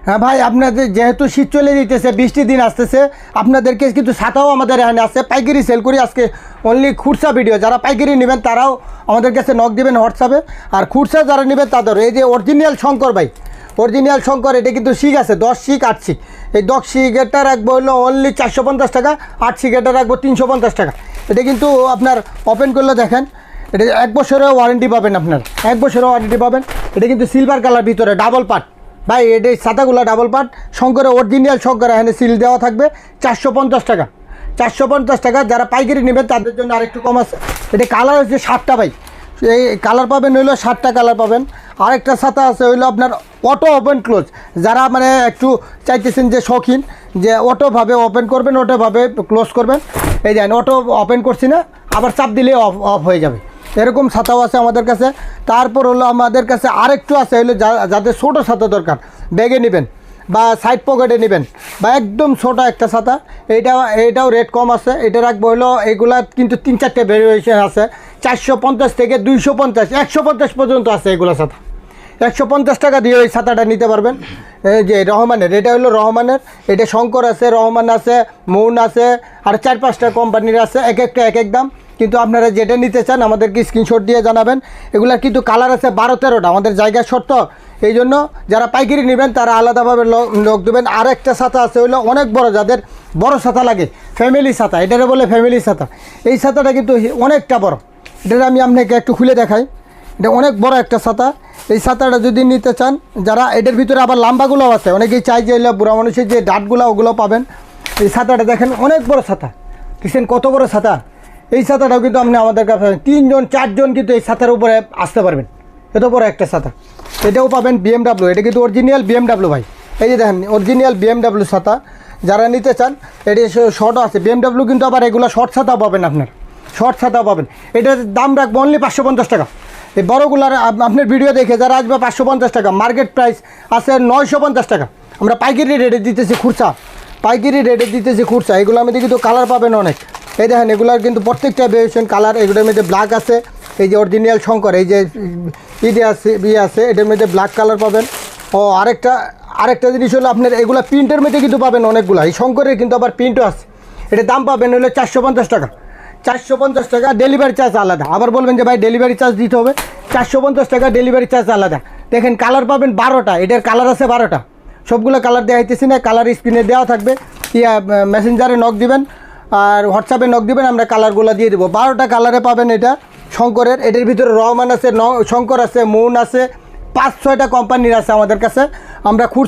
হ্যাঁ ভাই, আপনাদের যেহেতু শীত চলে যেতেছে, বৃষ্টির দিন আসতেছে, আপনাদেরকে কিন্তু ছাতাও আমাদের এখানে আছে, পাইকারি সেল করি আজকে। অনলি খুচরা ভিডিও, যারা পাইকারি নেবেন তারাও আমাদের কাছে নক দেবেন হোয়াটসঅ্যাপে। আর খুচরা যারা নেবেন তাদের এই যে অরিজিনাল শঙ্কর ভাই, অরিজিনাল শঙ্কর, এটা কিন্তু শিক আছে 10 শিক 8 শিক। এই 10 শিকেরটা রাখবো হলো অনলি 450 টাকা, 8 শিকেরটা রাখবো 350 টাকা। এটা কিন্তু আপনার ওপেন করলে দেখেন, এটা 1 বছরের ওয়ারেন্টি পাবেন, আপনার 1 বছরের ওয়ারেন্টি পাবেন। এটা কিন্তু সিলভার কালার ভিতরে ডাবল পার্ট ভাই, এটা ছাতাগুলো ডাবল পার্ট শঙ্করের, অরিজিনাল শঙ্কর, এখানে সিল দেওয়া থাকবে। 450 টাকা, 450 টাকা। যারা পাইকারি নেবেন তাদের জন্য আরেকটু কম আছে। এটা কালার হচ্ছে 7টা ভাই, এই কালার পাবেন হইলো 7টা কালার পাবেন। আরেকটা ছাতা আছে হইলো আপনার অটো ওপেন ক্লোজ, যারা মানে একটু চাইতেছেন যে শৌখিন, যে অটোভাবে ওপেন করবেন, অটোভাবে ক্লোজ করবেন। এই দেন অটো ওপেন করছি না, আবার চাপ দিলে অফ অফ হয়ে যাবে, এরকম ছাতাও আছে আমাদের কাছে। তারপর হলো আমাদের কাছে আরেকটু আছে হলো যাদের ছোটো ছাতা দরকার, ব্যাগে নেবেন বা সাইড পকেটে নেবেন, বা একদম ছোটো একটা ছাতা, এটাও রেট কম আছে। এটা রাখবো হলো, এইগুলা কিন্তু 3-4টে ভেরিয়েশন আছে, 450 থেকে 250, 150 পর্যন্ত আছে এগুলো ছাতা। 150 টাকা দিয়ে ওই ছাতাটা নিতে পারবেন। এই যে রহমানের, এটা হলো রহমানের, এটা শঙ্কর আছে, রহমান আছে, মৌন আছে, আর 4-5টা কোম্পানির আছে, এক একটা এক এক দাম। কিন্তু আপনারা যেটা নিতে চান আমাদেরকে স্ক্রিনশট দিয়ে জানাবেন। এগুলার কিন্তু কালার আছে 12-13টা, আমাদের জায়গার শর্ত, এই জন্য যারা পাইকারি নেবেন তারা আলাদাভাবে লোক দেবেন। আর একটা ছাতা আছে হইলো অনেক বড়, যাদের বড় ছাতা লাগে, ফ্যামিলি ছাতা, এটারে বলে ফ্যামিলি ছাতা। এই ছাতাটা কিন্তু অনেকটা বড়, এটা আমি আপনাকে একটু খুলে দেখাই। এটা অনেক বড় একটা ছাতা। এই ছাতাটা যদি নিতে চান যারা, এটার ভিতরে আবার লাম্বাগুলোও আছে, অনেকেই চাই যে বুড়া মানুষের যে ডাটগুলো ওগুলো পাবেন। এই ছাতাটা দেখেন অনেক বড় ছাতা, দেখছেন কত বড় ছাতা। এই ছাতাটাও কিন্তু আপনি আমাদের কাছে 3-4জন কিন্তু এই ছাতার উপরে আসতে পারবেন, এত বড় একটা ছাতা। এটাও পাবেন BMW, এটা কিন্তু অরিজিনাল BMW ভাই। এই যে দেখেন অরিজিনাল BMW ছাতা, যারা নিতে চান। এটি শর্টও আছে BMW, কিন্তু আবার এগুলো শর্ট ছাতা পাবেন, আপনার শর্ট ছাতা পাবেন। এটার দাম রাখবো অনলি 550 টাকা। এই বড়গুলার আপনার ভিডিও দেখে যারা আসবে 550 টাকা, মার্কেট প্রাইস আছে 950 টাকা। আমরা পাইকারি রেটে দিতেছি খুচরা, পাইকারি রেটে দিতেছি খুচরা। এগুলো আমাদের কিন্তু কালার পাবেন অনেক। এই দেখেন এগুলার কিন্তু প্রত্যেকটা ভেরিয়েশন কালার, এগুলোর মধ্যে ব্ল্যাক আছে, এই যে অরিজিনাল শঙ্কর, এই যে আছে এটার মধ্যে ব্ল্যাক কালার পাবেন। ও আরেকটা জিনিস হলো আপনার এগুলো প্রিন্টের মধ্যে কিন্তু পাবেন অনেকগুলো, এই শঙ্করের কিন্তু আবার প্রিন্টও আছে। এটার দাম পাবেন হলো 450 টাকা, 450 টাকা। ডেলিভারি চার্জ আলাদা, আবার বলবেন যে ভাই ডেলিভারি চার্জ দিতে হবে, 450 টাকা ডেলিভারি চার্জ আলাদা। দেখেন কালার পাবেন 12টা, এটার কালার আছে 12টা, সবগুলো কালার দেওয়া হইতেছি না, কালার স্ক্রিনে দেওয়া থাকবে। মেসেঞ্জারে নক দিবেন আর হোয়াটসঅ্যাপে নক দিবেন, আমরা কালারগুলো দিয়ে দেবো। 12টা কালারে পাবেন এটা শঙ্করের। এটার ভিতরে রহমান আছে, শঙ্কর আছে, মৌন আছে, 5-6টা কোম্পানির আছে আমাদের কাছে। আমরা খুচরা